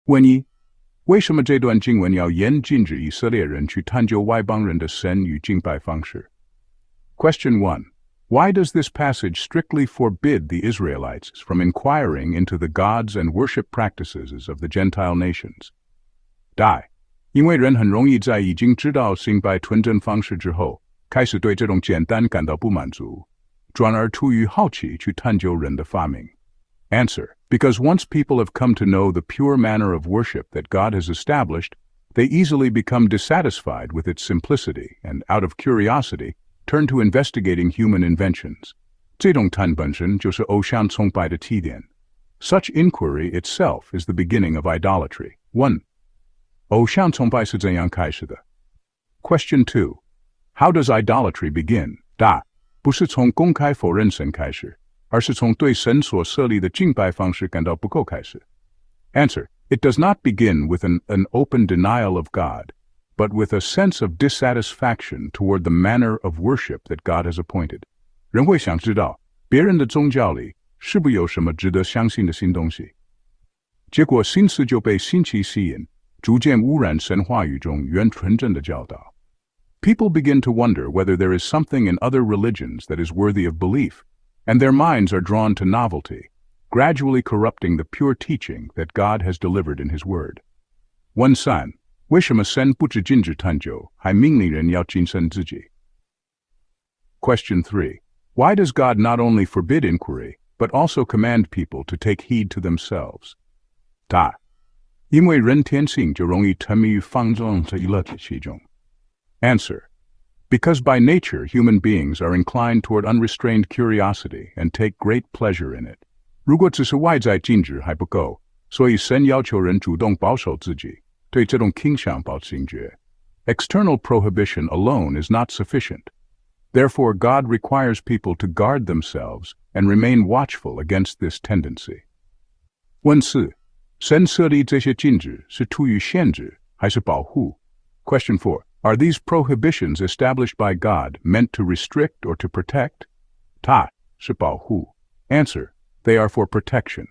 问一，为什么这段经文要严禁止以色列人去探究外邦人的神与敬拜方式？ Question 1. Why does this passage strictly forbid the Israelites from inquiring into the gods and worship practices of the Gentile nations? 答：因为人很容易在已经知道敬拜纯正方式之后，开始对这种简单感到不满足，转而出于好奇去探究人的发明。Answer: Because once people have come to know the pure manner of worship that God has established, they easily become dissatisfied with its simplicity and, out of curiosity, turn to investigating human inventions. 这种探本身就是偶像崇拜的起点。Such inquiry itself is the beginning of idolatry. 1. 偶像崇拜是怎样开始的？ Question 2. How does idolatry begin? 答：不是从公开否认神开始，而是从对神所设立的敬拜方式感到不够开始。Answer: It does not begin with an open denial of God, but with a sense of dissatisfaction toward the manner of worship that God has appointed. 人会想知道别人的宗教里是不是有什么值得相信的新东西，结果心思就被新奇吸引，逐渐污染神话语中原纯正的教导。People begin to wonder whether there is something in other religions that is worthy of belief, and their minds are drawn to novelty, gradually corrupting the pure teaching that God has delivered in His Word. 3. 为什么神不只禁止探究，还命令人要谨慎自己？ Question 3. Why does God not only forbid inquiry, but also command people to take heed to themselves? 答：因为人天性就容易沉迷于放纵这一乐其中。Answer: Because by nature human beings are inclined toward unrestrained curiosity and take great pleasure in it. 如果只是外在禁止还不够，所以神要求人主动保守自己，对这种倾向保持警觉。External prohibition alone is not sufficient. Therefore, God requires people to guard themselves and remain watchful against this tendency. 问4. 神设立这些禁止是出于限制还是保护？ Question 4. Are these prohibitions established by God meant to restrict or to protect? 答：是保护。Answer: They are for protection.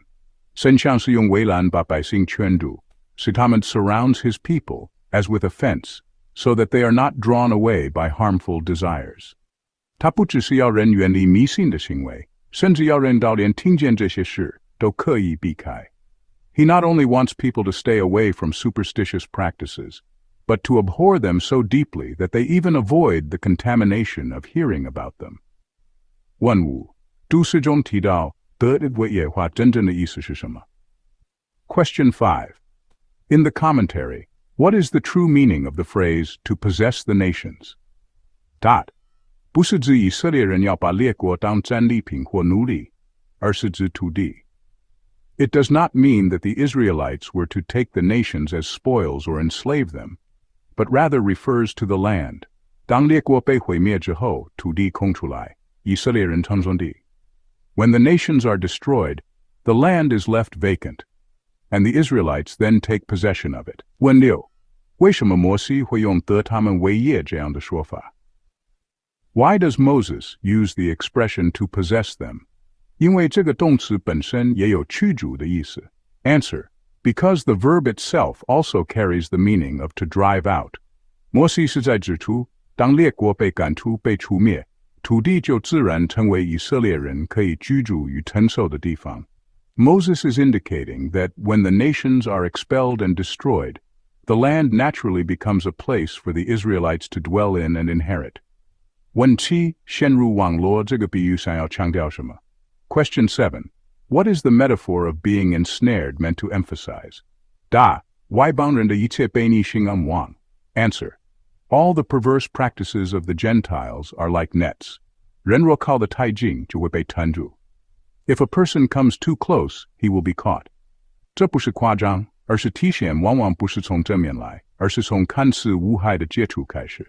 神像是用围栏把百姓圈住，使他们 surrounds His people as with a fence, so that they are not drawn away by harmful desires. 他不只是要人远离迷信的行为，甚至要人到连听见这些事都刻意避开。He not only wants people to stay away from superstitious practices, but to abhor them so deeply that they even avoid the contamination of hearing about them. 问5. 注释中提到得为耶和华真正的意思是什么？ Question 5. In the commentary, what is the true meaning of the phrase to possess the nations? 答：不是指以色列人要把列国当战利品或奴隶，而是指土地。It does not mean that the Israelites were to take the nations as spoils or enslave them, but rather refers to the land. 当列国被毁灭之后，土地空出来，以色列人承受地。When the nations are destroyed, the land is left vacant, and the Israelites then take possession of it. 问6. 为什么摩西会用得他们为业这样的说法？ Why does Moses use the expression to possess them? 因为这个动词本身也有驱逐的意思。Answer: Because the verb itself also carries the meaning of to drive out. 摩西是在指出，当列国被赶出、被除灭，土地就自然成为以色列人可以居住与承受的地方。Moses is indicating that when the nations are expelled and destroyed, the land naturally becomes a place for the Israelites to dwell in and inherit. 问7. 陷入网罗这个比喻想要强调什么？ Question 7. What is the metaphor of being ensnared meant to emphasize? 答：外邦人的一切悖逆性暗网。Answer: All the perverse practices of the Gentiles are like nets. 人若靠得太近，就会被缠住。If a person comes too close, he will be caught. 这不是夸张，而是提醒往往不是从正面来，而是从看似无害的接触开始。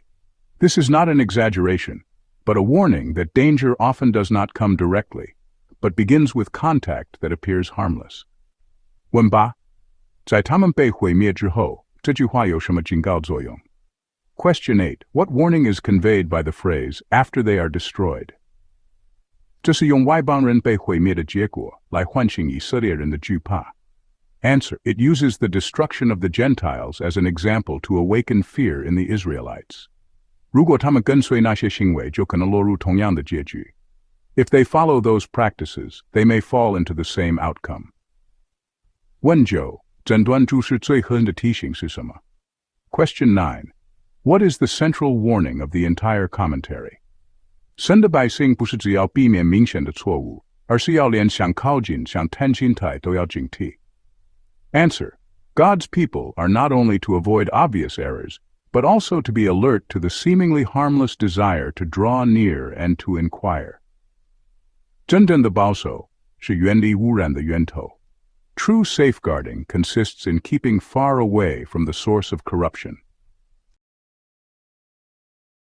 This is not an exaggeration, but a warning that danger often does not come directly, but begins with contact that appears harmless. 问8. 在他们被毁灭之后，这句话有什么警告作用？ Question 8. What warning is conveyed by the phrase, after they are destroyed? 这是用外邦人被毁灭的结果来唤醒以色列人的惧怕。Answer: It uses the destruction of the Gentiles as an example to awaken fear in the Israelites. 如果他们跟随那些行为，就可能落入同样的结局。If they follow those practices, they may fall into the same outcome. 问9: 整段注释最核心的提醒是什么？ Question 9. What is the central warning of the entire commentary? 神的百姓不是只要避免明显的错误，而是要连想靠近、想探心态都要警惕。Answer: God's people are not only to avoid obvious errors, but also to be alert to the seemingly harmless desire to draw near and to inquire. 真正的保守是远离污染的源头。True safeguarding consists in keeping far away from the source of corruption.